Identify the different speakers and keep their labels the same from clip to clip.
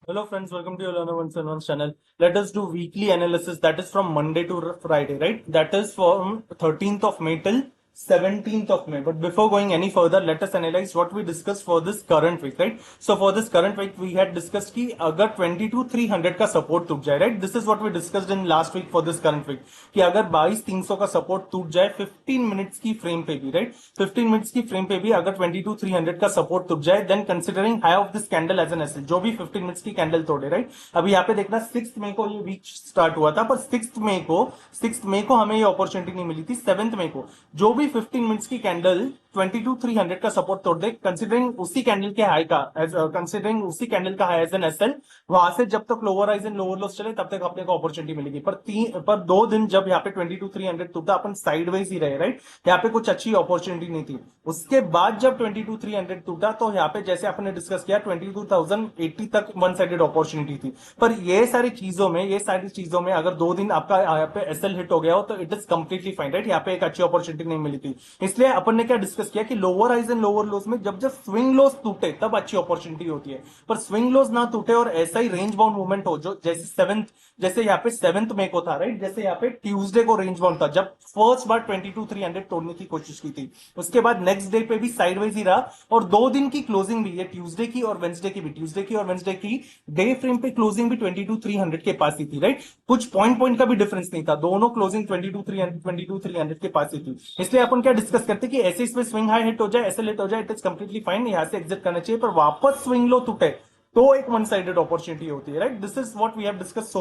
Speaker 1: Hello friends, welcome to your Learner 171 channel. Let us do weekly analysis that is from Monday to Friday, right? That is from 13th of May till 17th of May. But before going any further, let us analyze what we discussed for this current week, right? So for this current week, we had discussed कि अगर 22,300 का support टूट जाए, right? This is what we discussed in last week for this current week कि अगर 22,300 का support टूट जाए 15 मिनट्स की फ्रेम पे भी, right? 15 मिनट्स की फ्रेम पे भी अगर 22,300 का सपोर्ट टूट जाए, then considering high of this candle as an SL, जो भी 15 मिनट्स की कैंडल तोड़े, राइट? अभी यहाँ पे देखना 6 मई को ये वीक स्टार्ट हुआ था, पर 6 मई को हमें ये अपॉर्चुनिटी नहीं मिली थी। 7 मई को जो भी 15 मिनट्स की कैंडल 22,300 का सपोर्ट तोड़ दे, कंसिडरिंग उसी कैंडल के हाई का कंसिडरिंग उसी कैंडल का हाई एज एन एसएल, वहां से जब तक lower highs and lower lows चले तब तक अपने को अपॉर्चुनिटी मिलेगी। पर 2 दिन जब यहाँ पे 22,300 टूटा, अपन साइडवेज ही रहे, राइट? यहाँ पे कुछ अच्छी अपॉर्चुनिटी नहीं थी। उसके बाद जब 22,300 टूटा तो यहाँ पे जैसे आपने डिस्कस किया 22,080 तक वन साइडेड अपॉर्चुनिटी थी। पर ये सारी चीजों में अगर 2 दिन आपका यहाँ पे एसएल हिट हो गया हो तो it is completely fine, right? यहाँ पे एक अच्छी अपॉर्चुनिटी नहीं मिली थी। इसलिए अपन ने क्या डिस्कस किया कि lower highs and lower lows में जब जब स्विंग लोस टूटे तब अच्छी अपॉर्चुनिटी होती है। पर स्विंग लोस ना टूटे और ऐसा ही रेंज बाउंड मूवमेंट हो, जो जैसे यहाँ पे 7 मई को था, राइट? जैसे यहाँ पे ट्यूसडे को रेंज बाउंड था जब फर्स्ट बार 22,300 तोड़ने की कोशिश की थी। उसके बाद नेक्स्ट डे पे भी साइडवेज ही रहा और 2 दिन की क्लोजिंग भी, ये ट्यूसडे की और वेंसडे की डे फ्रेम पे क्लोजिंग भी 22,300 के पास ही थी, राइट? कुछ पॉइंट का भी डिफरेंस नहीं था, दोनों क्लोजिंग 22,300 के पास ही थी। इसलिए अपन क्या डिस्कस करते कि ऐसे इसमें स्विंग हाई हिट हो जाए, ऐसे हिट हो जाए, इट इज कंप्लीटली फाइन, यहां से एग्जिट करना चाहिए। पर वापस स्विंग लो टूटे तो एक वन साइडेड अपॉर्चुनिटी होती है, right? This is what we have discuss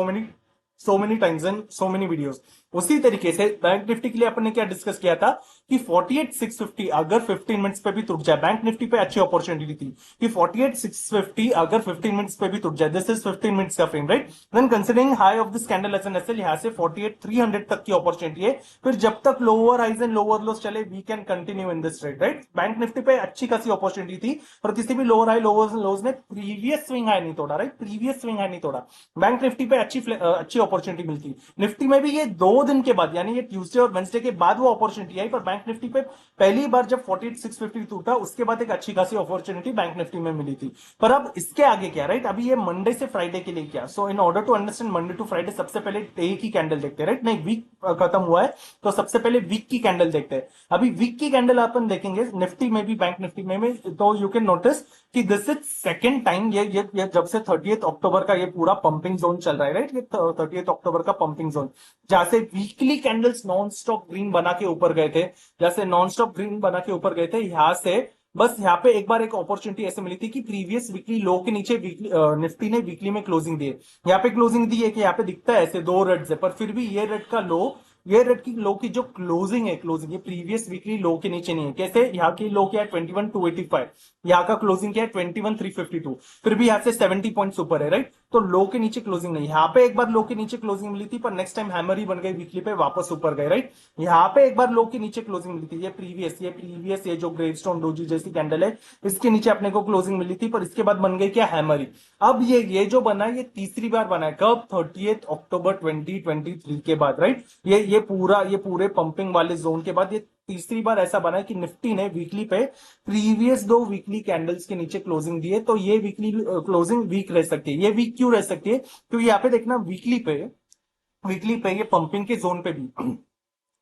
Speaker 1: so many times in so many videos. उसी तरीके से बैंक निफ्टी के लिए अपन ने क्या डिस्कस किया था कि 48,650 अगर 15 मिनट्स पे भी टूट जाए, बैंक निफ्टी पे अच्छी अपॉर्चुनिटी थी कि 48,650 अगर 15 मिनट्स पे भी टूट जाए, दिस इज 15 मिनट्स का frame, right? Then considering high of this candle as an SL, यहां से 48,300 तक की अपॉर्चुनिटी है। फिर जब तक lower highs and lower lows चले, we can continue in this trade, right? Bank Nifty पे अच्छी खासी अपॉर्चुनिटी थी और किसी भी लोअर हाई लोअर लोस ने प्रीवियस स्विंग हाई नहीं तोड़ा, राइट? प्रीवियस स्विंग हाई नहीं तोड़ा। बैंक निफ्टी पे अच्छी अपॉर्चुनिटी मिलती। निफ्टी में भी ये 2 दिन के बाद, यानी ये ट्यूसडे और वेंसडे के बाद वो अपॉर्चुनिटी आई, पर बैंक निफ्टी पे पहली बार जब 48,650 टूटा उसके बाद एक अच्छी खासी अपॉर्चुनिटी बैंक निफ्टी में मिली थी। पर अब इसके आगे क्या, राइट? अभी ये मंडे से फ्राइडे के लिए क्या, so in order to understand Monday to Friday सबसे पहले डे की कैंडल देखते हैं, राइट? नहीं, वीक खत्म हुआ है तो सबसे पहले वीक की कैंडल देखते हैं। अभी वीक की कैंडल अपन देखेंगे निफ्टी में भी बैंक निफ्टी में तो यू कैन नोटिस कि दिस इज सेकेंड टाइम ये जब से 30 अक्टूबर का ये पूरा पंपिंग जोन चल रहा है, राइट? ये 30 अक्टूबर का पंपिंग जोन, जहां से weekly candles non stop green बना के ऊपर गए थे, जैसे नॉन स्टॉप ग्रीन बना के ऊपर गए थे, यहां से बस यहाँ पे एक बार एक अपॉर्चुनिटी ऐसे मिली थी कि प्रीवियस वीकली लो के नीचे वीकली निफ्टी ने वीकली में क्लोजिंग दी है। यहाँ पे क्लोजिंग दी है कि यहाँ पे दिखता है ऐसे 2 रेड्स है, पर फिर भी ये रेड की लो की जो क्लोजिंग ये प्रीवियस वीकली लो के नीचे नहीं है। कैसे? यहाँ की लो क्या है 21,285, यहाँ का क्लोजिंग क्या है 21,352, फिर भी यहाँ से 70 पॉइंट्स ऊपर है, राइट? तो लो के नीचे क्लोजिंग नहीं। यहाँ पे एक बार लो के नीचे क्लोजिंग मिली थी पर नेक्स्ट टाइम हैमर ही बन गई वीकली पे, वापस ऊपर गए, राइट? यहाँ पे एक बार लो के नीचे क्लोजिंग मिली थी, ये जो ग्रेवस्टोन डोजी जैसी कैंडल है इसके नीचे अपने को क्लोजिंग मिली थी, पर इसके बाद बन गई क्या, हैमर ही। अब ये जो बना है ये तीसरी बार बना है, कब? 30 अक्टूबर 2023 के बाद, राइट? ये पूरे पंपिंग वाले जोन के बाद ये तीसरी बार ऐसा बना है कि निफ्टी ने वीकली पे प्रीवियस 2 वीकली कैंडल्स के नीचे क्लोजिंग दी है। तो ये वीकली क्लोजिंग वीक रह सकती है। ये वीक क्यों रह सकती है? क्योंकि यहाँ पे देखना वीकली पे ये पंपिंग के जोन पे भी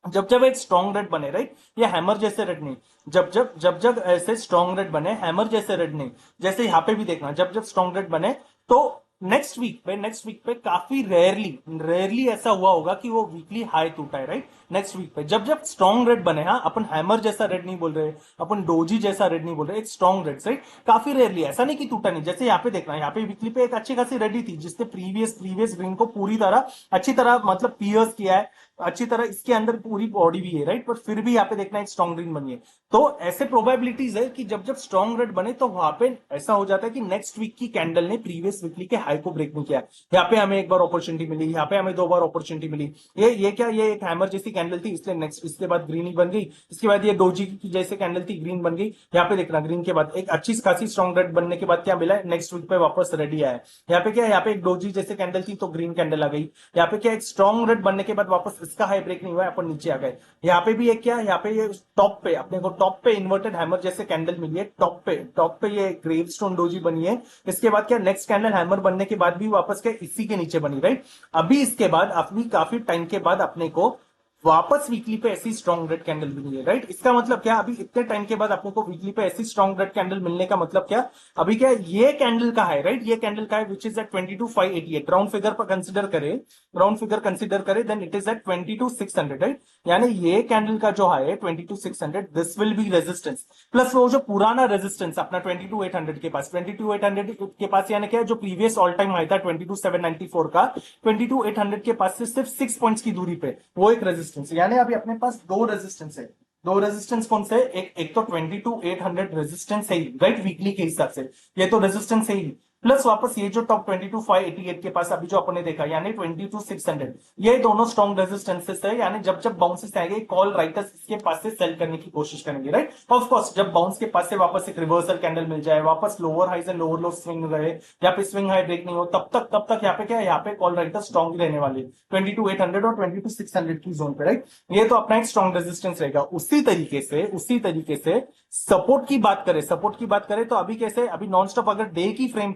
Speaker 1: जब जब एक स्ट्रॉन्ग रेड बने, राइट? ये हैमर जैसे रेड नहीं, जब ऐसे स्ट्रॉन्ग रेड बने, हैमर जैसे रेड नहीं, जैसे यहाँ पे भी देखना जब जब स्ट्रॉन्ग रेड बने तो नेक्स्ट वीक पे काफी रेयरली ऐसा हुआ होगा कि वो वीकली हाई टूटा है, राइट? नेक्स्ट वीक पे जब जब स्ट्रॉन्ग रेड बने, हाँ, अपन हैमर जैसा रेड नहीं बोल रहे, अपन डोजी जैसा रेड नहीं बोल रहे, एक स्ट्रॉन्ग रेड, राइट? काफी रेयरली, ऐसा नहीं कि टूटा नहीं। जैसे यहाँ पे देखना, यहाँ पे वीकली पे एक अच्छी खासी रेडी थी जिसने प्रीवियस ग्रीन को पूरी तरह अच्छी तरह मतलब पियर्स किया है अच्छी तरह, इसके अंदर पूरी बॉडी भी है, राइट? पर फिर भी यहाँ पे देखना एक स्ट्रॉन्ग ग्रीन बनी है। तो ऐसे प्रोबेबिलिटीज है कि जब जब स्ट्रॉन्ग रेड बने तो वहां पे ऐसा हो जाता है कि नेक्स्ट वीक की कैंडल ने प्रीवियस वीकली के हाई को ब्रेक नहीं किया। यहाँ पे हमें एक बार अपॉर्चुनिटी मिली, यहाँ पे हमें 2 बार अपॉर्चुनिटी मिली। ये एक हैमर जैसी कैंडल थी, इसलिए नेक्स्ट इसके बाद ग्रीन ही बन गई। इसके बाद ये डोजी की जैसे कैंडल थी, ग्रीन बन गई। यहाँ पे देखना ग्रीन के बाद एक अच्छी खासी स्ट्रॉन्ग रेड बनने के बाद क्या मिला है, नेक्स्ट वीक पे वापस रेडी आया है। यहाँ पे क्या है, यहाँ पे एक डोजी जैसे कैंडल थी तो ग्रीन कैंडल आ गई। यहाँ पे क्या एक स्ट्रॉन्ग रेड बनने के बाद वापस इसका हाई ब्रेक नहीं हुआ, अपन नीचे आ गए। यहाँ पे भी एक क्या, यहाँ पे ये टॉप पे अपने को टॉप पे इन्वर्टेड हैमर जैसे कैंडल मिली है, टॉप पे ये ग्रेवस्टोन डोजी बनी है। इसके बाद क्या, नेक्स्ट कैंडल हैमर बनने के बाद भी वापस क्या इसी के नीचे बनी, राइट। अभी इसके बाद अपनी काफी टाइम के बाद अपने को वापस वीकली पे ऐसी स्ट्रॉन्ग रेड कैंडल मिली है, राइट। इसका मतलब क्या, अभी इतने टाइम के बाद अपने को वीकली पे ऐसी स्ट्रॉन्ग रेड कैंडल मिलने का मतलब क्या, अभी क्या ये कैंडल का है, राइट, ये कैंडल का है which is at 22,588, round figure पर कंसिडर करे, राउंड फिगर कंसिडर करे, then it is at 22,600, right. यानी ये कैंडल का जो हाई है 22,600, this will be resistance plus वो जो पुराना रेजिस्टेंस अपना 22,800 के पास, 22,800 के पास, यानी क्या जो प्रीवियस ऑल टाइम हाई था 22,794 का, 22,800 के पास से सिर्फ 6 पॉइंट्स की दूरी पे वो एक रेजिस्टेंस, यानी अभी अपने पास दो रेजिस्टेंस है। दो रेजिस्टेंस कौन से, एक तो 22,800 रेजिस्टेंस है, राइट, वीकली के हिसाब से ये तो रेजिस्टेंस है ही, प्लस वापस ये जो टॉप 22,588 के पास अभी जो अपने देखा यानी 22,600, ये दोनों स्ट्रॉन्ग रेजिस्टेंसेस है। यानी जब जब बाउंसेस आएंगे कॉल राइटर्स इसके पास से सेल करने की कोशिश करेंगे, राइट। ऑफ कोर्स जब बाउंस के पास से वापस एक रिवर्सल कैंडल मिल जाए, वापस lower highs and lower low swing रहे, यहाँ पे स्विंग हाई ब्रेक नहीं हो, तब तक यहाँ पे क्या है, यहाँ पे कॉल राइटर्स स्ट्रॉन्ग रहने वाले 22,800 और 22,600 की जोन पे, राइट। ये तो अपना एक स्ट्रॉन्ग रेजिस्टेंस रहेगा। उसी तरीके से सपोर्ट की बात करें तो अभी कैसे, अभी नॉन स्टॉप अगर डे की फ्रेम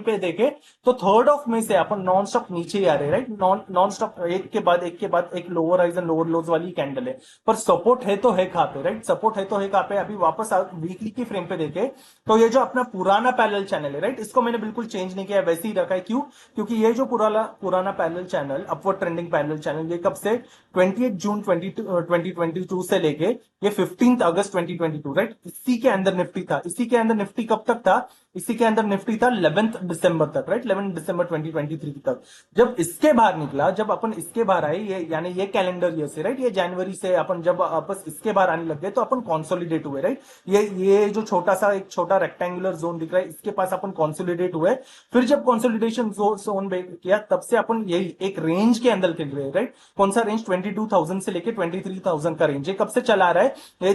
Speaker 1: पे देखे तो 3rd ऑफ मई से अपन नॉन स्टॉप नीचे ही आ रहे, राइट। नॉन स्टॉप एक के बाद एक lower highs and lower lows वाली कैंडल है, पर सपोर्ट है तो है कहां पे, राइट, सपोर्ट है तो है कहां पे। अभी वापस वीकली की फ्रेम पे देखे तो ये जो अपना पुराना पैरेलल चैनल है, राइट, इसको मैंने बिल्कुल चेंज नहीं किया, वैसे ही रखा है। क्यों, क्योंकि ये जो पुराना parallel channel, upward trending parallel channel, ये कब से 28 जून 2022 से लेके ये 15 अगस्त 2022, राइट, इसी के अंदर निफ्टी था। इसी के अंदर निफ्टी कब तक था, इसी के अंदर निफ्टी था 11 दिसंबर तक, राइट, 11 दिसंबर 2023 तक। जब इसके बाहर निकला, जब अपन इसके बाहर आए, ये यानी ये कैलेंडर ईयर से, राइट, ये जनवरी से अपन जब वापस इसके बाहर आने लग गए तो अपन कॉन्सोलिडेट हुए, राइट। ये जो एक छोटा रेक्टेंगुलर जोन दिख रहा है, इसके पास अपन कॉन्सोलिडेट हुए। फिर जब कॉन्सोलिडेशन जोन किया तब से अपन यही एक रेंज के अंदर खेल रहे हैं, राइट। कौन सा रेंज, 22,000 से लेके 23,000 का रेंज। ये कब से चला रहा है, ये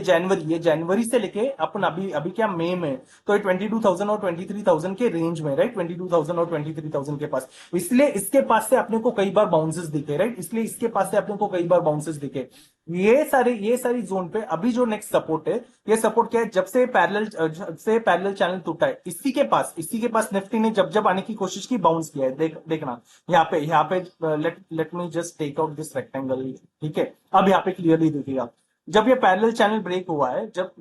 Speaker 1: जनवरी से लेके अपन अभी क्या मई में, तो ये 22,000 और 23,000 के रेंज में, राइट, 22,000 और 23,000 के पास। इसलिए इसके पास से अपने को कई बार बाउंसेस दिखे, राइट, इसलिए इसके पास से अपने को कई बार बाउंसेस दिखे। ये सारी जोन पे अभी जो नेक्स्ट सपोर्ट है, ये सपोर्ट क्या है, जब से पैरेलल चैनल टूटा है, इसी के पास निफ्टी ने जब आने की कोशिश की, बाउंस किया है। देखना यहाँ पे let me just take out this rectangle, ठीक है। अब यहाँ पे क्लियरली देखिएगा, जब ये पैरेलल चैनल ब्रेक हुआ है, जब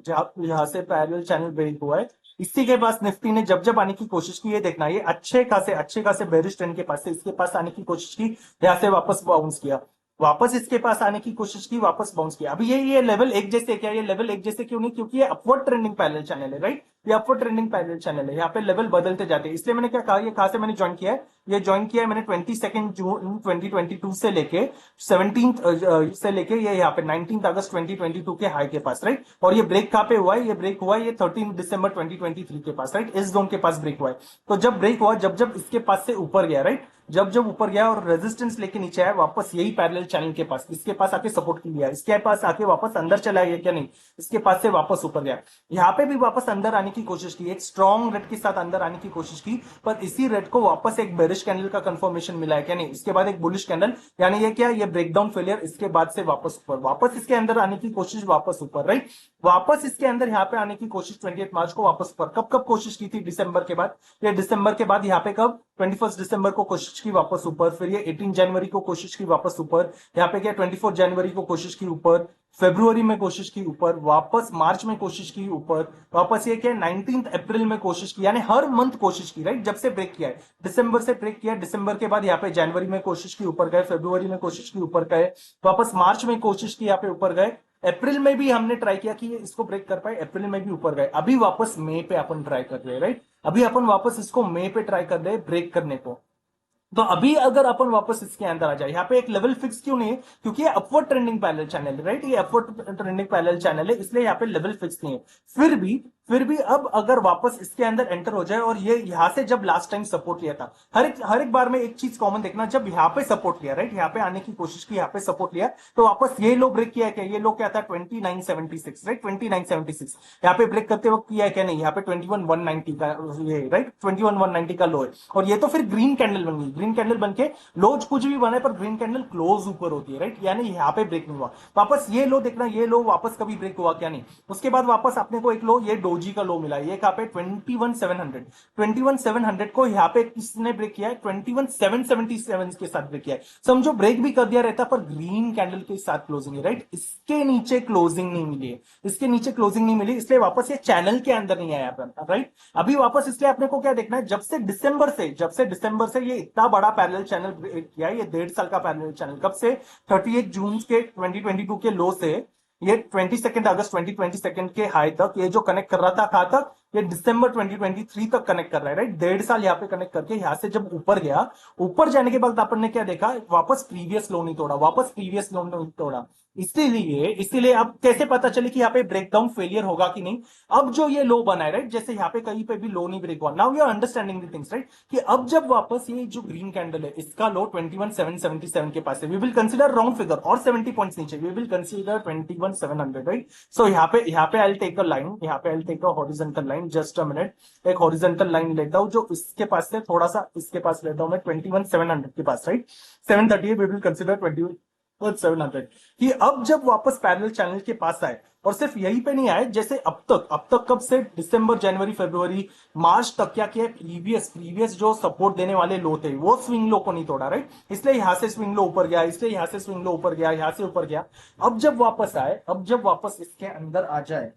Speaker 1: यहां से पैरेलल चैनल ब्रेक हुआ है, इसी के पास निफ्टी ने जब आने की कोशिश की है, देखना ये अच्छे खासे बेरिश ट्रेंड के पास से इसके पास आने की कोशिश की, यहां से वापस बाउंस किया, वापस इसके पास आने की कोशिश की, वापस बाउंस किया। अभी ये लेवल एक जैसे, क्या ये लेवल एक जैसे क्यों नहीं, क्योंकि ये अपवर्ड ट्रेंडिंग पैरेलल चैनल है, राइट, ये अपवर्ड ट्रेंडिंग पैरेलल चैनल है, यहाँ पे लेवल बदलते जाते हैं। इसलिए मैंने क्या कहा, ये कहां से मैंने ज्वाइन किया है, ये ज्वाइन किया है मैंने 22 जून 2022 से लेके 17 से लेके ये यहाँ पे 19 अगस्त 2022 के हाई के पास, राइट। और ये ब्रेक कहां पे हुआ है, ये ब्रेक हुआ है ये 13 दिसंबर 2023 के पास, राइट, इस जोन के पास ब्रेक हुआ है। तो जब ब्रेक हुआ, जब इसके पास से ऊपर गया, राइट, जब ऊपर गया और रेजिस्टेंस लेके नीचे आया, वापस यही पैरेलल चैनल के पास, इसके पास आके सपोर्ट लिया, इसके पास आके वापस अंदर चला गया क्या नहीं, इसके पास से वापस ऊपर गया, यहाँ पे भी वापस अंदर आने की कोशिश की, एक स्ट्रॉन्ग रेड के साथ अंदर आने की कोशिश की, पर इसी रेड को वापस एक बेरिश कैंडल का कंफर्मेशन मिला है क्या नहीं, इसके बाद एक बुलिश कैंडल, यानी ये क्या, ये ब्रेकडाउन फेलियर, इसके बाद से वापस ऊपर, वापस इसके अंदर आने की कोशिश, वापस ऊपर, राइट, वापस इसके अंदर यहाँ पे आने की कोशिश 28 मार्च को वापस ऊपर। कब कोशिश की थी, दिसंबर के बाद, ये दिसंबर के बाद यहाँ पे कब 21 दिसंबर को कोशिश की वापस ऊपर, फिर ये 18 जनवरी को कोशिश की वापस ऊपर, यहाँ पे क्या 24 जनवरी को कोशिश की ऊपर, फरवरी में कोशिश की ऊपर, वापस मार्च में कोशिश की ऊपर, वापस ये क्या 19 अप्रैल में कोशिश की, यानी हर मंथ कोशिश की, राइट, जब से ब्रेक किया है, दिसंबर से ब्रेक किया, दिसंबर के बाद यहाँ पे जनवरी में कोशिश की ऊपर गए, फरवरी में कोशिश की ऊपर गए, वापस मार्च में कोशिश की यहाँ पे ऊपर गए, अप्रैल में भी हमने ट्राई किया कि इसको ब्रेक कर पाए, अप्रैल में भी ऊपर गए, अभी वापस मई पे अपन ट्राई कर रहे हैं, राइट, अभी अपन वापस इसको मई पे ट्राई कर रहे हैं ब्रेक करने को। तो अभी अगर अपन वापस इसके अंदर आ जाए, यहाँ पे एक लेवल फिक्स क्यों नहीं है, क्योंकि ये अपवर्ड ट्रेंडिंग पैरेलल चैनल है, राइट, ये अपवर्ड ट्रेंडिंग पैरेलल चैनल है, इसलिए यहाँ पे लेवल फिक्स नहीं है। फिर भी अब अगर वापस इसके अंदर एंटर हो जाए और ये यहां से जब लास्ट टाइम सपोर्ट लिया था, हर एक बार में एक चीज कॉमन देखना, जब यहाँ पे सपोर्ट लिया, राइट, यहाँ पे आने की कोशिश की, यहाँ पे सपोर्ट लिया, तो वापस ये लो ब्रेक किया है क्या? ये लो क्या था? 2976, राइट, 2976 यहाँ पे ब्रेक करते वक्त किया है क्या? नहीं, यहाँ पे 21190 का ये, राइट, 21190 का लो है। और ये तो फिर ग्रीन कैंडल बन गई, ग्रीन कैंडल बन के लो कुछ भी बना है पर ग्रीन कैंडल क्लोज ऊपर होती है, राइट, यानी यहाँ पे ब्रेक नहीं हुआ। वापस ये लो देखना, ये लो वापस कभी ब्रेक हुआ क्या? नहीं। उसके बाद वापस अपने को एक लो, ये डोजी का लो मिला, ये कहां पे? 21700, 21700 को यहाँ पे किसने ब्रेक किया है? 21777 के साथ ब्रेक किया है। समझो ब्रेक भी कर दिया रहता पर ग्रीन कैंडल के साथ क्लोजिंग है, राइट, इसके नीचे क्लोजिंग नहीं मिली है, इसके नीचे क्लोजिंग नहीं मिली, इसलिए वापस ये चैनल के अंदर नहीं आया, राइट। अभी वापस इसलिए अपने को क्या देखना है? जब से दिसंबर से ये इतना बड़ा पैरेलल चैनल ब्रेक किया है, ये 1.5 साल का पैरेलल चैनल, कब से? 31 जून के 2022 के लो से ये 22 अगस्त 2022 के हाई तक ये जो कनेक्ट कर रहा था, कहां तक? ये दिसंबर 2023 तक कनेक्ट कर रहा है, राइट। 1.5 साल यहाँ पे कनेक्ट करके यहां से जब ऊपर गया, ऊपर जाने के बाद अपन ने क्या देखा? वापस प्रीवियस लो नहीं तोड़ा, वापस प्रीवियस लो नहीं तोड़ा। इसीलिए अब कैसे पता चले कि यहाँ पे ब्रेकडाउन फेलियर होगा कि नहीं? अब जो ये लो बना है, राइट, जैसे यहाँ पे कहीं पे भी लो नहीं ब्रेक हुआ, now you are understanding the things, right, कि अब जब वापस ये जो ग्रीन कैंडल है, इसका लो 21777 के पास है, we will consider round figure और 70 पॉइंट्स नीचे, we will consider 21700, right. So यहाँ पे आई टेक अ लाइन, यहाँ पे I take a horizontal line, just a minute, एक हॉरिजॉन्टल लाइन लेता हूं जो इसके पास से थोड़ा सा इसके पास लेता हूं मैं, 21700 के पास, राइट, 738, वी विल कंसिडर 21700 कि अब जब वापस पैरेलल चैनल के पास आए, और सिर्फ यहीं पे नहीं आए, जैसे अब तक कब से? दिसंबर, जनवरी, फरवरी, मार्च तक क्या किया? प्रीवियस जो सपोर्ट देने वाले लो थे, वो स्विंग लो को नहीं तोड़ा, राइट, इसलिए यहां से स्विंग लो ऊपर गया, इसलिए यहां से स्विंग लो ऊपर गया, यहां से ऊपर गया। अब जब वापस आए, अब जब वापस इसके अंदर आ जाए,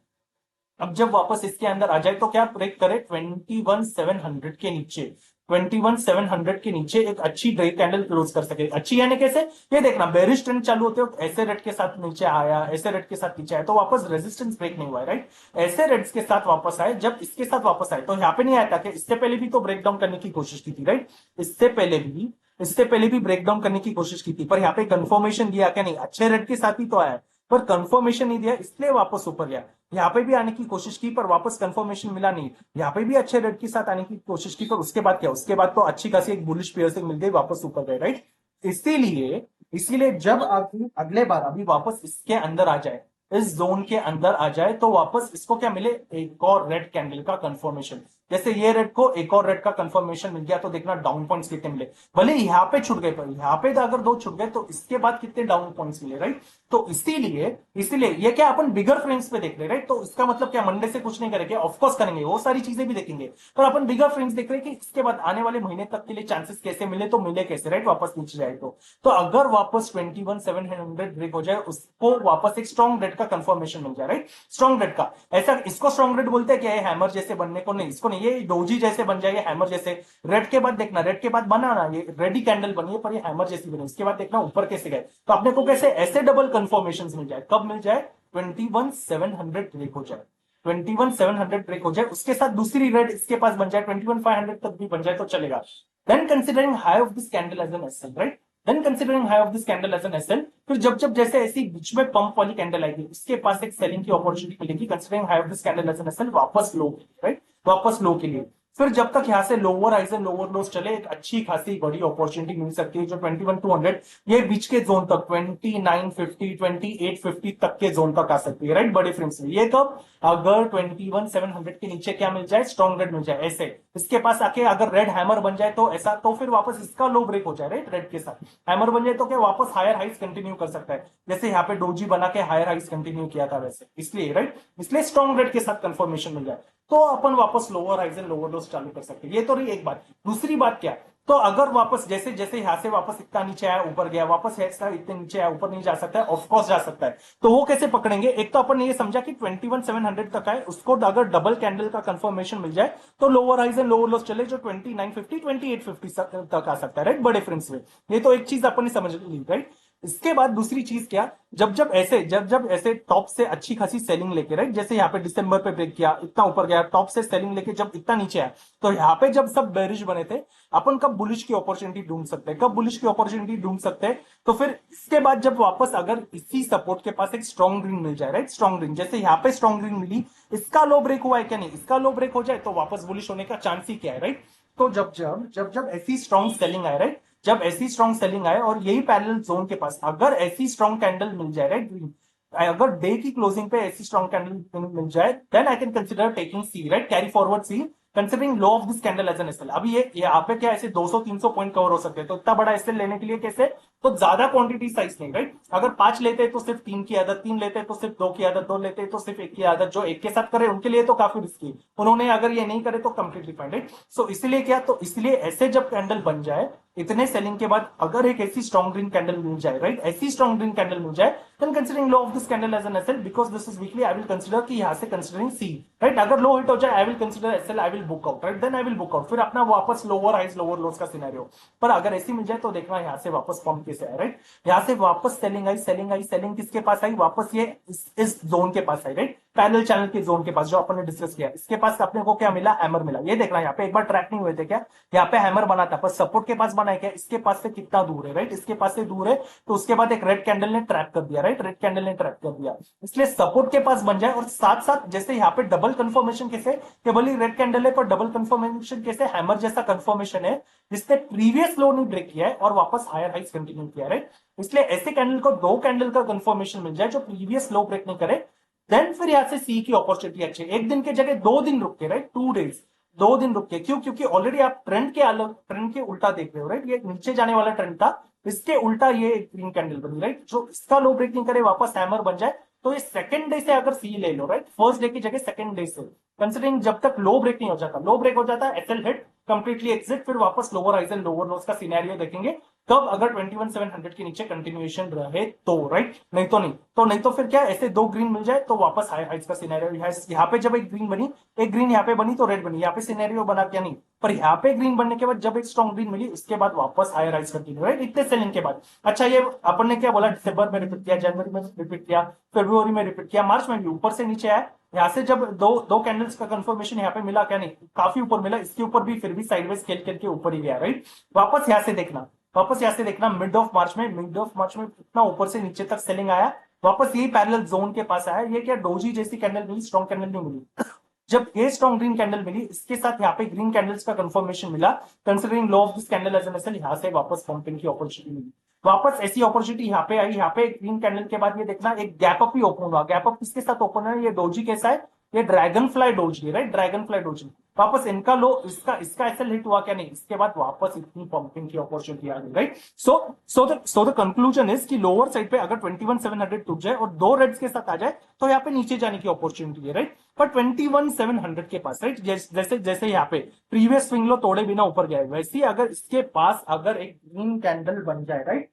Speaker 1: अब जब वापस इसके अंदर आ जाए तो क्या ब्रेक करे? 21700 के नीचे, 21700 के नीचे एक अच्छी ग्रे कैंडल क्लोज कर सके। अच्छी यानी कैसे? ये देखना, बेरिश ट्रेंड चालू होते हो ऐसे रेट के साथ नीचे आया, ऐसे रेट के साथ नीचे आया, तो वापस रेजिस्टेंस ब्रेक नहीं हुआ है, राइट, ऐसे रेट्स के साथ वापस आए, जब इसके साथ वापस आए तो यहाँ पे नहीं आया था कि इससे पहले भी तो ब्रेक डाउन करने की कोशिश की थी, राइट, इससे पहले भी ब्रेक डाउन करने की कोशिश की थी, पर यहाँ पे कंफर्मेशन दिया क्या? नहीं, अच्छे रेट के साथ ही तो आया, पर कंफर्मेशन नहीं दिया, इसलिए वापस ऊपर गया। यहाँ पे भी आने की कोशिश की पर वापस कंफर्मेशन मिला नहीं, यहाँ पे भी अच्छे रेट के साथ आने की कोशिश की, पर उसके बाद क्या? उसके बाद तो अच्छी खासी एक बुलिश पेयर्सिंग मिल गई, वापस ऊपर गए, राइट। इसीलिए इसीलिए जब आप अगले बार अभी वापस इसके अंदर आ जाए, इस जोन के अंदर आ जाए, तो वापस इसको क्या मिले? एक और रेड कैंडल का कंफर्मेशन। जैसे ये रेड को एक और रेड का कंफर्मेशन मिल गया तो देखना डाउन पॉइंट्स कितने मिले, भले यहाँ पे छूट गए, पर यहाँ पे अगर दो छूट गए तो इसके बाद कितने डाउन पॉइंट्स मिले, राइट। तो इसीलिए इसीलिए ये क्या अपन बिगर फ्रेम्स पे देख रहे, राइट, तो इसका मतलब क्या? मंडे से कुछ नहीं करेंगे, ऑफकोर्स करेंगे, वो सारी चीजें भी देखेंगे, पर अपन बिगर फ्रेम्स देख रहे हैं कि इसके बाद आने वाले महीने तक के लिए चांसेस कैसे मिले, तो मिले कैसे, राइट, वापस नीचे जाए तो अगर वापस 21700 ब्रेक हो जाए, उसको वापस एक स्ट्रॉन्ग रेड का कंफर्मेशन मिल जाए, राइट, स्ट्रॉन्ग रेड का। ऐसा इसको स्ट्रॉन्ग रेड बोलते हैं क्या? हैमर जैसे बनने को नहीं, इसको नहीं, ये डोजी जैसे बन जाए, हैमर जैसे। रेड के बाद देखना, रेड के बाद बना ना, ये रेडी कैंडल बनी है पर ये हैमर जैसी बनी, इसके बाद देखना ऊपर कैसे गए, तो अपने को कैसे ऐसे डबल कंफर्मेशन मिल जाए, कब मिल जाए? 21700 ब्रेक हो जाए, 21700 ब्रेक हो जाए, उसके साथ दूसरी रेड इसके पास बन जाए, 21500 तक भी बन जाए तो चलेगा। Then considering high of this candle as an SL, right, then considering high of this candle as an SL, फिर जब जैसे ऐसी बीच में पंप वाली कैंडल आएगी, उसके पास एक सेलिंग की अपॉर्चुनिटी मिलेगी, considering high of this candle as an SL, वापस लो, राइट, वापस लो के लिए। फिर जब तक यहां से lower highs and lower lows चले, एक अच्छी खासी बड़ी अपॉर्चुनिटी मिल सकती है, जो 21200 ये बीच के जोन तक 2950 2850 तक के जोन तक आ सकती है, राइट, बड़े फ्रेम्स में। ये कब? अगर 21700 के नीचे क्या मिल जाए? स्ट्रॉन्ग रेड मिल जाए, ऐसे इसके पास आके अगर रेड हैमर बन जाए तो ऐसा, तो फिर वापस इसका लो ब्रेक हो जाए, राइट, रेड के साथ हैमर बन जाए तो क्या वापस हायर हाइस कंटिन्यू कर सकता है, जैसे यहाँ पे डोजी बना के हायर हाइस कंटिन्यू किया था वैसे, इसलिए, राइट, इसलिए स्ट्रॉन्ग रेड के साथ कंफर्मेशन मिल जाए तो अपन वापस lower highs and lower lows चालू कर सकते हैं। ये तो रही एक बात। दूसरी बात क्या? तो अगर वापस जैसे जैसे यहां से वापस इतना नीचे आया ऊपर गया, वापस ऐसा इतने नीचे आया ऊपर नहीं जा सकता है, ऑफकोर्स जा सकता है, तो वो कैसे पकड़ेंगे? एक तो अपन ने ये समझा कि 21700 तक आए, उसको अगर डबल कैंडल का कंफर्मेशन मिल जाए तो lower highs and lower lows चले, जो 2950 2850 तक आ सकता है, राइट, बड़े फ्रेम्स में। ये तो एक चीज अपन ने समझ ली, राइट। इसके बाद दूसरी चीज क्या, जब जब ऐसे टॉप से अच्छी खासी सेलिंग लेके, राइट, जैसे यहाँ पे दिसंबर पे ब्रेक किया, इतना ऊपर गया, टॉप से सेलिंग लेके जब इतना नीचे आया, तो यहाँ पे जब सब बेरिश बने थे, अपन कब बुलिश की अपॉर्चुनिटी ढूंढ सकते हैं, कब बुलिश की अपॉर्चुनिटी ढूंढ सकते हैं, तो फिर इसके बाद जब वापस अगर इसी सपोर्ट के पास एक स्ट्रॉन्ग ग्रीन मिल जाए, राइट, स्ट्रॉन्ग ग्रीन, जैसे यहाँ पे स्ट्रॉन्ग ग्रीन मिली, इसका लो ब्रेक हुआ है क्या, नहीं, इसका लो ब्रेक हो जाए तो वापस बुलिश होने का चांस ही क्या है, राइट। तो जब ऐसी स्ट्रॉन्ग सेलिंग आए, राइट, जब ऐसी स्ट्रॉन्ग सेलिंग आए और यही पैरेलल जोन के पास अगर ऐसी स्ट्रॉन्ग कैंडल मिल जाए, राइट, ग्रीन, अगर डे की क्लोजिंग पे ऐसी स्ट्रॉन्ग कैंडल मिल जाए, then I can consider taking C, right, carry forward C, considering low of this candle as an SL. अभी ये यहाँ पे क्या ऐसे 200-300 पॉइंट कवर हो सकते हैं, तो इतना बड़ा एसएल लेने के लिए कैसे, तो ज्यादा क्वांटिटी साइज नहीं, राइट, अगर 5 लेते हैं तो सिर्फ 3 की आदत, 3 लेते हैं तो सिर्फ 2 की आदत, 2 लेते हैं तो सिर्फ 1 की आदत, जो एक के साथ करे उनके लिए तो काफी रिस्की, उन्होंने अगर ये नहीं करे तो कंप्लीटली फाइन, राइट। सो इसलिए क्या, तो इसलिए ऐसे जब कैंडल बन जाए इतने सेलिंग के बाद, अगर एक ऐसी स्ट्रॉन्ग ग्रीन कैंडल मिल जाए, राइट, ऐसी स्ट्रॉन्ग ग्रीन कैंडल मिल जाए, then considering low of this candle as an SL, because this is weekly, I will consider कि यहाँ से considering C, right, अगर लो हिट हो जाए I will consider SL, I will book out, right, then I will book out, फिर अपना वापस lower highs lower lows का सिनेरियो। पर अगर ऐसी मिल जाए तो देखना यहाँ से वापस पंप कैसे है, राइट, यहाँ से वापस सेलिंग आई, सेलिंग आई, सेलिंग किसके पास आई, वापस ये इस जोन के पास आई, राइट, पैरेलल चैनल के जोन के पास जो अपन ने डिस्कस किया, इसके पास अपने को क्या मिला, हैमर मिला। ये देखना यहाँ पे एक बार ट्रैक नहीं हुए थे क्या, यहाँ पे हैमर बना था, पर सपोर्ट के पास बना है क्या, इसके पास से कितना दूर है, राइट, इसके पास से दूर है, तो उसके बाद एक रेड कैंडल ने ट्रैप कर दिया, राइट, रेड कैंडल ने ट्रैप कर दिया, इसलिए सपोर्ट के पास बन जाए। और साथ साथ जैसे यहाँ पे डबल कंफर्मेशन कैसे, केवल ही रेड कैंडल है पर डबल कंफर्मेशन कैसे, हैमर जैसा कंफर्मेशन है जिसने प्रीवियस लो नहीं ब्रेक किया है और वापस हायर हाइस कंटिन्यू किया है, राइट। इसलिए ऐसे कैंडल को 2 कैंडल का कंफर्मेशन मिल जाए जो प्रीवियस लो ब्रेक नहीं करे, देन फिर यहां से सी की अपॉर्चुनिटी अच्छी है। एक दिन के जगह 2 दिन रुक के, राइट, 2 डेज, 2 दिन रुक के, क्यों, क्योंकि ऑलरेडी आप ट्रेंड के अलग, ट्रेंड के उल्टा देख रहे हो, राइट, ये नीचे जाने वाला ट्रेंड था, इसके उल्टा ये ग्रीन कैंडल बनी, राइट, जो इसका लो ब्रेक नहीं करे वापस हैमर बन जाए, तो ये सेकंड डे से अगर सी ले लो, राइट, फर्स्ट डे की जगह सेकंड डे से, कंसिडरिंग जब तक लो ब्रेक नहीं हो जाता, लो ब्रेक हो जाता है एसएल हिट, कंप्लीटली एग्जिट, फिर वापस lower highs and lower lows का सिनेरियो देखेंगे तब, अगर 21,700 के नीचे कंटिन्यूएशन रहे तो, राइट, नहीं तो नहीं, तो नहीं तो फिर क्या, ऐसे 2 ग्रीन मिल जाए तो वापस हाई हाइज का सिनेरियो। यहाँ पे जब एक ग्रीन बनी, एक ग्रीन यहाँ पे बनी तो रेड बनी, यहाँ पे सिनेरियो बना क्या, नहीं, पर यहाँ पे ग्रीन बनने के बाद जब एक स्ट्रॉन्ग ग्रीन मिली उसके बाद वापस हायर राइज कंटिन्यू, राइट, इतने सेलिंग के बाद। अच्छा, ये अपन ने क्या बोला, दिसंबर में रिपीट किया, जनवरी में रिपीट किया, फरवरी में रिपीट किया, मार्च में भी ऊपर से नीचे आया, यहाँ से जब दो दो कैंडल्स का कंफर्मेशन यहाँ पे मिला क्या, नहीं, काफी ऊपर मिला, इसके ऊपर भी फिर भी साइडवेज खेल खेल के ऊपर ही गया, राइट। वापस यहाँ से देखना, वापस यहाँ से देखना, मिड ऑफ मार्च में इतना ऊपर से नीचे तक सेलिंग आया, वापस यही पैरेलल जोन के पास आया। ये क्या डोजी जैसी कैंडल मिली, स्ट्रॉन्ग कैंडल नहीं मिली। जब ये स्ट्रॉन्ग ग्रीन कैंडल मिली, इसके साथ यहाँ पे ग्रीन कैंडल्स का कंफर्मेशन मिला, considering low of this candle as an SL, यहाँ से वापस पंपिंग की अपॉर्चुनिटी मिली, वापस ऐसी अपॉर्चुनिटी यहाँ पे आई। यहाँ पे ग्रीन कैंडल के बाद ये देखना एक गैप अप ही ओपन हुआ, गैप अप किसके साथ ओपन है, ये डोजी कैसा है, ये dragon fly doji, right, dragon fly doji, वापस इनका लो, इसका एसएल हिट हुआ क्या, नहीं, इसके बाद वापस इतनी पंपिंग की अपॉर्चुनिटी आ गई, right. So the conclusion is कि लोअर साइड पे अगर 21,700 टूट जाए और 2 रेड्स के साथ आ जाए तो यहाँ पे नीचे जाने की अपॉर्चुनिटी है, राइट, पर 21,700 के पास, राइट, जैसे जैसे यहाँ पे प्रीवियस स्विंग लो तोड़े बिना ऊपर गया है, वैसे ही अगर इसके पास अगर एक ग्रीन कैंडल बन जाए, राइट,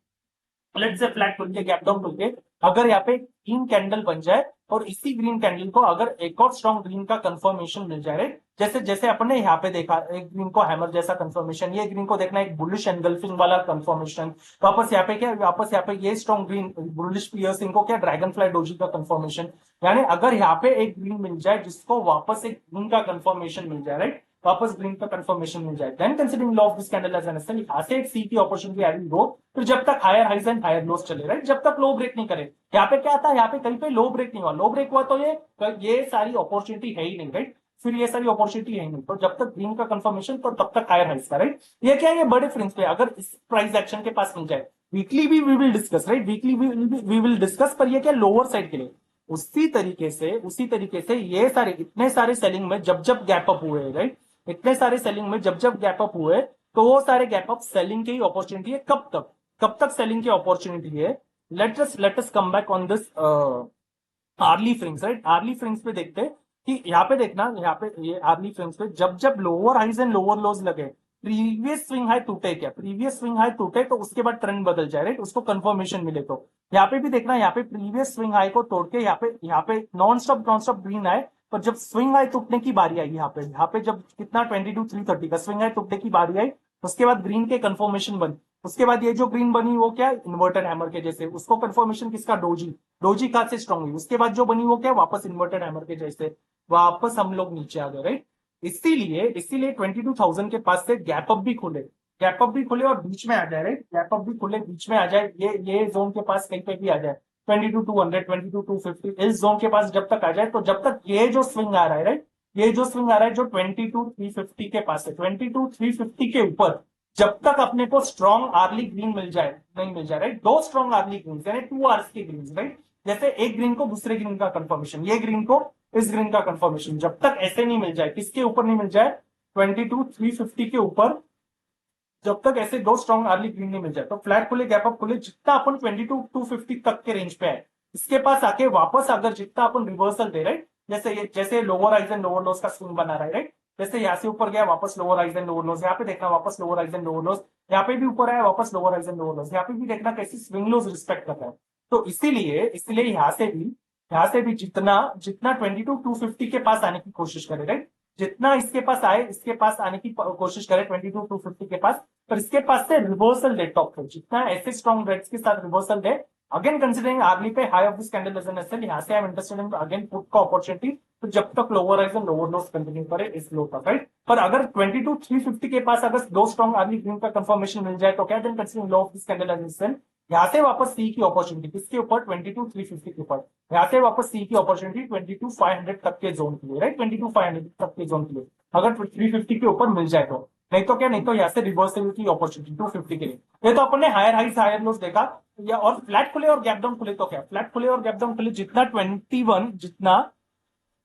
Speaker 1: लेट्स से फ्लैट खुल के गैप डाउन खुल के अगर यहाँ पे ग्रीन कैंडल बन जाए और इसी ग्रीन कैंडल को अगर एक और स्ट्रॉन्ग ग्रीन का कंफर्मेशन मिल जाए, राइट, जैसे जैसे अपन ने यहाँ पे देखा एक ग्रीन को हैमर जैसा कंफर्मेशन, ये ग्रीन को देखना एक बुलिश एनगल्फिंग वाला कंफर्मेशन, वापस यहाँ पे क्या, वापस यहाँ पे ये स्ट्रॉन्ग ग्रीन बुलिश पियर्सिंग को क्या ड्रैगन फ्लाई डोजी का कंफर्मेशन, यानी अगर यहाँ पे एक ग्रीन मिल जाए जिसको वापस एक ग्रीन का कंफर्मेशन मिल जाए, राइट, वापस ग्रीन का कंफर्मेशन मिल जाए, then considering low of this candle as an SL, यहाँ से एक सी की अपॉर्चुनिटी आई विल गो, फिर जब तक higher highs and higher lows चले, राइट, जब तक लो ब्रेक नहीं करे। यहाँ पे क्या था, यहाँ पे कहीं पे लो ब्रेक नहीं हुआ, लो ब्रेक हुआ तो ये सारी अपॉर्चुनिटी है ही नहीं, राइट, फिर ये सारी अपॉर्चुनिटी है ही नहीं, तो जब तक ग्रीन का कंफर्मेशन तो तब तक हायर हाइज का, राइट। ये क्या है, ये बड़े फ्रेंड्स पे अगर इस प्राइस एक्शन के पास मिल जाए, वीकली भी we will discuss, right, weekly we will discuss, पर ये क्या लोअर साइड के लिए उसी तरीके से ये सारे इतने सारे सेलिंग में जब जब गैप अप हुए, राइट, इतने सारे सेलिंग में जब जब गैप अप हुए तो वो सारे गैप अप सेलिंग की अपॉर्चुनिटी है। कब तक सेलिंग की अपॉर्चुनिटी है, let us come back on this hourly frames, right, hourly frames पे देखते हैं कि यहाँ पे देखना, यहाँ पे ये आर्ली फ्रिंग्स पे जब जब lower highs and lower lows लगे, प्रीवियस स्विंग हाई टूटे क्या, प्रीवियस स्विंग हाई टूटे तो उसके बाद ट्रेंड बदल जाए, राइट, उसको कंफर्मेशन मिले तो यहाँ पे भी देखना, यहाँ पे प्रीवियस स्विंग हाई को तोड़ के यहाँ पे नॉन स्टॉप ग्रीन आए, पर जब स्विंग हाई टूटने की बारी आई, यहाँ पे जब कितना 22,330 का स्विंग हाई टूटने की बारी आई, उसके बाद ग्रीन के कंफर्मेशन बन, उसके बाद ये जो ग्रीन बनी वो क्या, इन्वर्टेड हैमर के जैसे, उसको कंफर्मेशन किसका, डोजी, डोजी कहां से स्ट्रॉन्ग हुई, उसके बाद जो बनी वो क्या, वापस इन्वर्टेड हैमर के जैसे, वापस हम लोग नीचे आ गए, राइट। इसीलिए इसीलिए 22,000 के पास से गैप अप भी खुले, गैप अप भी खुले और बीच में आ जाए, राइट, गैप अप भी खुले बीच में आ जाए, ये जोन के पास कहीं पे भी आ जाए, 22,200, 22,250 इस जोन के पास जब तक आ जाए, तो जब तक ये जो स्विंग आ रहा है, राइट, ये जो स्विंग आ रहा है जो 22,350 के पास है, 22,350 के ऊपर जब तक अपने को स्ट्रॉन्ग अर्ली ग्रीन मिल जाए, नहीं मिल जाए, राइट, दो स्ट्रॉन्ग अर्ली ग्रीन यानी 2 आवर्स की ग्रीन, राइट, जैसे एक ग्रीन को दूसरे ग्रीन का कंफर्मेशन, ये ग्रीन को इस ग्रीन का कंफर्मेशन, जब तक ऐसे नहीं मिल जाए, किसके ऊपर नहीं मिल जाए, 22,350 के ऊपर जब तक ऐसे दो स्ट्रॉन्ग अर्ली ग्रीन नहीं मिल जाए, तो फ्लैट खुले गैप अप खुले, जितना अपन 22,250 तक के रेंज पे है, इसके पास आके वापस अगर जितना अपन रिवर्सल दे, राइट, जैसे lower highs and lower lows का स्विंग बना रहा है, राइट, जैसे यहाँ से ऊपर गया वापस lower highs and lower lows, यहाँ पे देखना वापस lower highs and lower lows, यहाँ पे भी ऊपर आया वापस lower highs and lower lows, यहाँ पे भी देखना कैसी स्विंग लोस रिस्पेक्ट कर रहा है। तो इसीलिए इसीलिए यहाँ से भी जितना जितना 22,250 के पास आने की कोशिश करे, राइट, जितना इसके पास आए, इसके पास आने की कोशिश करे 22,250 के पास, पर इसके पास से रिवर्सल दे टॉप पे, जितना ऐसे स्ट्रॉन्ग रेट्स के साथ रिवर्सल दे, अगेन कंसिडरिंग आर्ली पे high of this candle as an SL, यहाँ से I am interested in again put का अपॉर्चुनिटी, तो जब तक lower rise and lower lows continue करे इस लो तक, राइट। पर अगर 22,350 के पास अगर दो स्ट्रॉन्ग आर्ली ग्रीन का कंफर्मेशन मिल जाए तो क्या, then considering low of this candle as an SL, यहाँ से वापस सी की अपॉर्चुनिटी किसके ऊपर, 22,350 के ऊपर, यहाँ से वापस सी की अपॉर्चुनिटी 22,500 तक के जोन के लिए, राइट, 22,500 तक के जोन के लिए अगर 350 के ऊपर मिल जाए तो, नहीं तो क्या, नहीं तो यहाँ से रिवर्सल की अपॉर्चुनिटी 250 के लिए। ये तो अपन ने हायर हाइस हायर लोस देखा, या और फ्लैट खुले और गैप डाउन खुले तो क्या, फ्लैट खुले और गैप डाउन खुले जितना 21 जितना,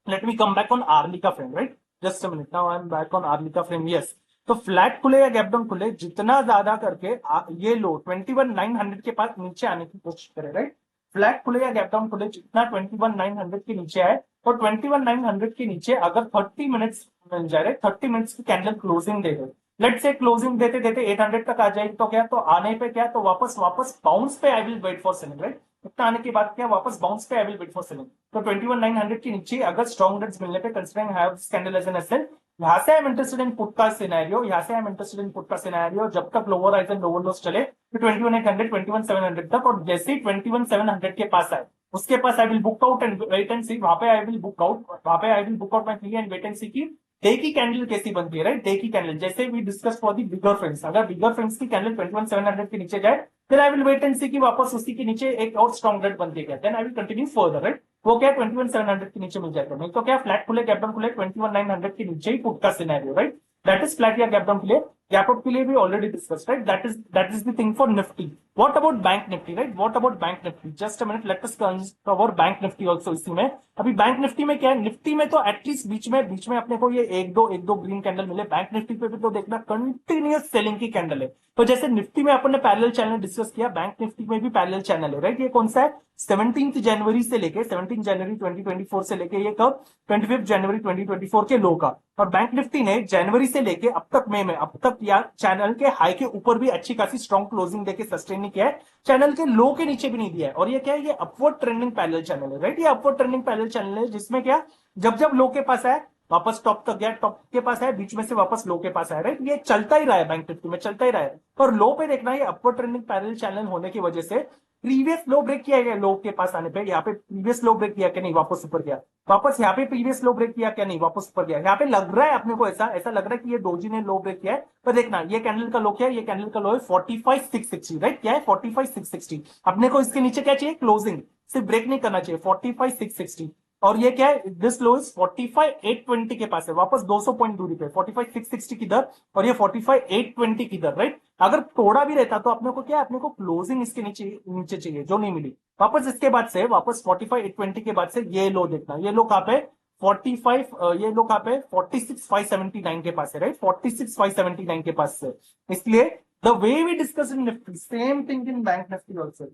Speaker 1: let me come back on hourly का frame, right, just a minute, now I am back on hourly का फ्रेम, यस। तो फ्लैट खुले या गैप डाउन खुले जितना ज्यादा करके ये लो 21,900 के पास नीचे आने की कोशिश करे, राइट, फ्लैट खुले या गैप डाउन खुले जितना 21,900 के नीचे आए, और 21,900 के नीचे अगर 30 मिनट्स मिल जाए, 30 मिनट्स की कैंडल क्लोजिंग दे दे, लेट से क्लोजिंग देते देते 800 तक आ जाएगी, तो क्या, तो आने पे क्या, तो वापस वापस बाउंस पे I will wait for selling, right, इतना आने के बाद क्या, वापस बाउंस पे I will wait for selling. तो 21,900 के नीचे अगर स्ट्रॉन्ग रेट्स मिलने पे, considering have this candle as an SL, यहाँ से I am interested in put का सिनेरियो, यहाँ से I am interested in put का सिनेरियो, जब तक lower rise and lower lows चले तो 21,800 21,700 तक, और जैसे ही 21,700 के पास आए उसके पास I will book out and wait and see, वहां पे आई विल बुक आउट, वहां पे I will book out my fee and wait and see की डे की कैंडल कैसी बनती है, राइट, डे की कैंडल जैसे we discuss for the bigger frames, अगर बिगर फ्रेंड्स की कैंडल 21,700 के नीचे जाए, फिर आई विल वेट एंड सी की वापस उसी के नीचे एक और स्ट्रॉन्ग रेट बनती है, then I will continue further, right, वो क्या 21,700 के नीचे मिल जाएगा, नहीं तो क्या फ्लैट खुले गैप डाउन खुले 21,900 के नीचे ही पुट का scenario, right, that is flat या गैप डाउन के लिए, गैप अप के लिए भी already discuss, right, that is the thing for Nifty. What about bank Nifty, right, what about bank Nifty, just a minute, let us cover bank Nifty also इसी में। अभी bank Nifty में क्या है, Nifty में तो एटलीस्ट बीच में अपने को ये एक दो ग्रीन कैंडल मिले, बैंक निफ्टी पे भी तो देखना कंटिन्यूअस सेलिंग की कैंडल है, तो जैसे निफ्टी में अपन ने पैरेलल चैनल डिस्कस किया, बैंक निफ्टी में भी पैरेलल चैनल है, राइट, ये कौन सा है, 17 जनवरी से लेके 17 जनवरी 2024 से लेके ये कब 25 जनवरी 2024 के लो का, और बैंक निफ्टी ने जनवरी से लेके अब तक मई में अब तक या चैनल के हाई के ऊपर भी अच्छी खासी स्ट्रॉन्ग क्लोजिंग देके सस्टेन नहीं किया है, चैनल के लो के नीचे भी नहीं दिया है, और ये क्या है, ये अपवर्ड ट्रेंडिंग पैरेलल चैनल है, राइट, ये अपवर्ड ट्रेंडिंग पैरेलल चैनल है, जिसमें क्या जब जब लो के पास है वापस टॉप तक गया, टॉप के पास है बीच में से वापस लो के पास है, राइट, ये चलता ही रहा है, बैंक निफ्टी में चलता ही रहा है, पर लो पे देखना ये अपवर्ड ट्रेंडिंग पैरेलल चैनल होने की वजह से प्रीवियस लो ब्रेक किया गया, लो के पास आने पे यहाँ पे प्रीवियस लो ब्रेक किया क्या नहीं, वापस ऊपर गया, वापस यहाँ पे प्रीवियस लो ब्रेक किया क्या नहीं, वापस ऊपर गया, यहाँ पे लग रहा है अपने को ऐसा लग रहा है कि ये डोजी ने लो ब्रेक किया है, पर देखना ये कैंडल का लो क्या है, ये कैंडल का लो है 45,660, राइट, क्या है 45,660, अपने को इसके नीचे क्या चाहिए, क्लोजिंग, सिर्फ ब्रेक नहीं करना चाहिए, 45,660, और ये क्या है, दिस लो इज 45,820 के पास है, वापस 200 पॉइंट दूरी पे 45,660 किधर, और ये 45,820 किधर, राइट, अगर थोड़ा भी रहता तो अपने को क्या, अपने को क्लोजिंग इसके नीचे नीचे चाहिए, जो नहीं मिली, वापस इसके बाद से वापस 45,820 के बाद से ये लो देखना, ये लो कहां पे 45, ये लो कहां पे 46,579 के पास है, राइट, 46,579 के पास से, इसलिए the way we discuss in Nifty same thing in bank Nifty also,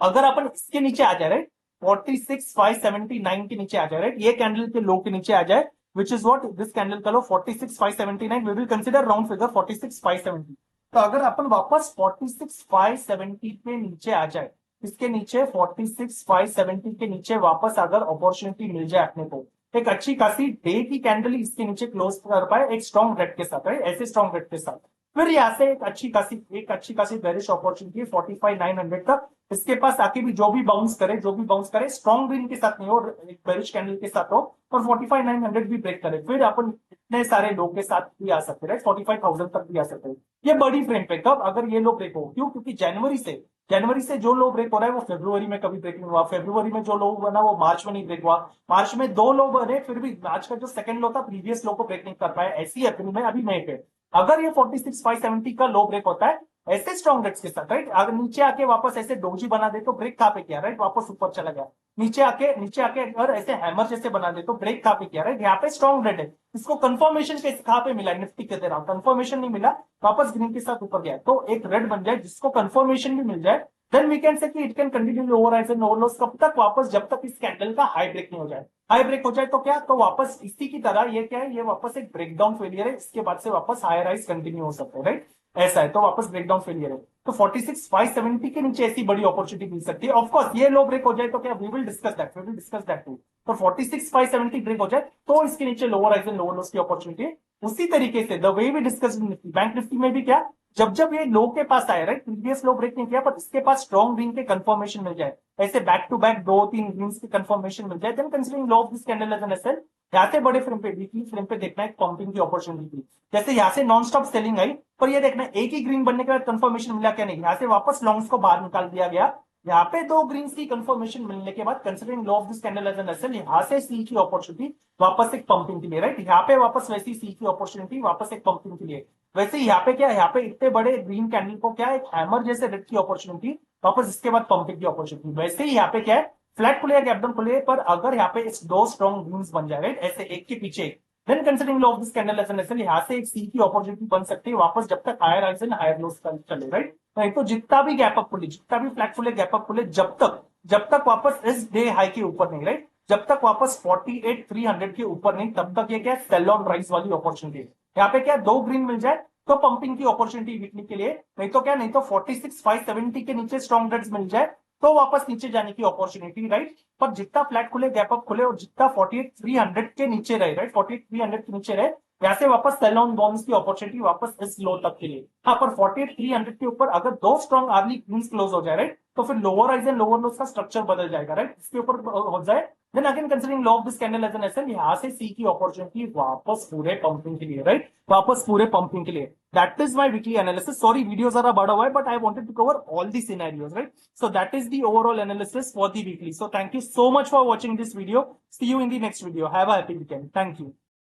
Speaker 1: अगर अपन इसके नीचे आ जाए, राइट, 46,579 के नीचे आ जाए, राइट, ये कैंडल के लो के नीचे आ जाए, which is what this candle का low 46,579, we will consider round figure 46,570, तो अगर अपन वापस 46,570 पे नीचे आ जाए, इसके नीचे 46,570 के नीचे वापस अगर अपॉर्चुनिटी मिल जाए अपने को, एक अच्छी खासी डे की कैंडल इसके नीचे क्लोज कर पाए एक स्ट्रॉन्ग रेड के साथ, राइट, ऐसे स्ट्रॉन्ग रेड के साथ, फिर यहाँ से एक अच्छी खासी बेरिश अपॉर्चुनिटी 45,900 तक, इसके पास आके भी जो भी बाउंस करे स्ट्रॉन्ग ग्रीन के साथ नहीं हो, एक बेरिश कैंडल के साथ हो, और 45,900 भी ब्रेक करे, फिर अपन इतने सारे लो के साथ भी आ सकते हैं, 45,000 तक भी आ सकते हैं। ये बड़ी फ्रेम पे कब अगर ये लो ब्रेक हो, क्यों? क्योंकि जनवरी से जो लो ब्रेक हो रहा है वो फरवरी में कभी ब्रेक नहीं हुआ, फरवरी में जो लो बना वो मार्च में नहीं ब्रेक हुआ, मार्च में दो लो बने फिर भी मार्च का जो सेकंड लो था प्रीवियस लो को ब्रेक नहीं कर पाया, ऐसी अप्रैल में अभी मई पे अगर ये 46,570 का लो ब्रेक होता है ऐसे स्ट्रॉन्ग रेट्स के साथ, राइट, अगर नीचे आके वापस ऐसे डोजी बना दे तो ब्रेक कहां पे किया, राइट, वापस ऊपर चला गया, नीचे आके अगर ऐसे हैमर जैसे बना दे तो ब्रेक कहां पे किया, राइट, यहाँ पे स्ट्रॉन्ग रेट है, इसको कंफर्मेशन के कहां पे मिला, निफ्टी के दे रहा हूं, कंफर्मेशन नहीं मिला, वापस ग्रीन के साथ ऊपर गया, तो एक रेड बन जाए जिसको कंफर्मेशन भी मिल जाए, देन वी कैन से कि it can continue lower highs and lower lows, कब तक, वापस जब तक इस कैंडल का हाई ब्रेक नहीं हो जाए, हाई ब्रेक हो जाए तो क्या, तो वापस इसी की तरह ये क्या है, ये वापस एक ब्रेकडाउन फेलियर है, इसके बाद से वापस हायर हाइज कंटिन्यू हो सकते हैं, राइट, ऐसा है, तो वापस ब्रेकडाउन फेलियर है, तो 46,570 के नीचे ऐसी बड़ी अपॉर्चुनिटी मिल सकती है, ऑफकोर्स ये लो ब्रेक हो जाए तो क्या, we will discuss that too, तो 46,570 ब्रेक हो जाए तो इसके नीचे lower highs and lower lows की अपॉर्चुनिटी है। उसी तरीके से the way we discuss Nifty, bank Nifty में भी क्या, जब ये लो के पास आए, राइट, प्रीवियस लो ब्रेक नहीं किया पर इसके पास स्ट्रॉन्ग ग्रीन के कंफर्मेशन मिल जाए, ऐसे बैक टू बैक 2-3 ग्रीन्स के कंफर्मेशन मिल जाए, then considering low of this candle as an SL, यहाँ से बड़े फ्रेम पे, वीकली फ्रेम पे देखना है पंपिंग की अपॉर्चुनिटी थी, जैसे यहाँ से नॉन स्टॉप सेलिंग आई, पर ये देखना एक ही ग्रीन बनने के बाद कंफर्मेशन मिला क्या, नहीं, यहाँ से वापस लॉन्ग्स को बाहर निकाल दिया गया, यहाँ पे दो ग्रीन्स की कंफर्मेशन मिलने के बाद considering low of this candle as an SL, यहाँ से सी की अपॉर्चुनिटी वापस एक पंपिंग के लिए, राइट, यहाँ पे वापस वैसी सी की अपॉर्चुनिटी वापस एक पंपिंग के लिए, वैसे यहाँ पे क्या, यहाँ पे इतने बड़े ग्रीन कैंडल को क्या एक हैमर जैसे रेड की अपॉर्चुनिटी वापस इसके बाद पंपिंग की अपॉर्चुनिटी, वैसे ही यहाँ पे क्या है फ्लैट खुले या गैप डाउन खुले, पर अगर यहाँ पे इस दो स्ट्रॉन्ग ग्रीन्स बन जाए, राइट, ऐसे एक के पीछे, then considering low of this candle as an SL, यहाँ से एक सी की अपॉर्चुनिटी बन सकती है वापस जब तक higher highs and higher lows चले, राइट, नहीं तो जितना भी गैप अप खुले, जितना भी फ्लैट खुले गैप अप खुले, जब तक वापस इस डे हाई के ऊपर नहीं, राइट, जब तक वापस 48,300 के ऊपर नहीं, तब तक ये क्या सेल ऑन राइज वाली अपॉर्चुनिटी है, यहाँ पे क्या दो ग्रीन मिल जाए तो पंपिंग की अपॉर्चुनिटी वीकली के लिए, नहीं तो 46,570 के नीचे स्ट्रॉन्ग रेट्स मिल जाए तो वापस नीचे जाने की अपॉर्चुनिटी, राइट, पर जितना फ्लैट खुले गैप अप खुले और जितना 48,300 के नीचे रहे, राइट, 48,300 के नीचे रहे, यहाँ से वापस सेल ऑन बॉन्ड्स की अपॉर्चुनिटी वापस इस लो तक के लिए, हाँ, पर 48,300 के ऊपर अगर दो स्ट्रॉन्ग अर्ली ग्रीन्स क्लोज हो जाए, राइट, तो फिर lower highs and lower lows का स्ट्रक्चर बदल जाएगा, राइट, इसके ऊपर हो जाए, then again considering low of this candle as an SL, यहाँ से सी की अपॉर्चुनिटी वापस पूरे पंपिंग के लिए, राइट, वापस पूरे पंपिंग के लिए, that is my weekly analysis, sorry video जरा बड़ा हुआ है but I wanted to cover all the scenarios, right, so that is the overall analysis for the weekly, so thank you so much for watching this video, see you in the next video, have a happy weekend, thank you।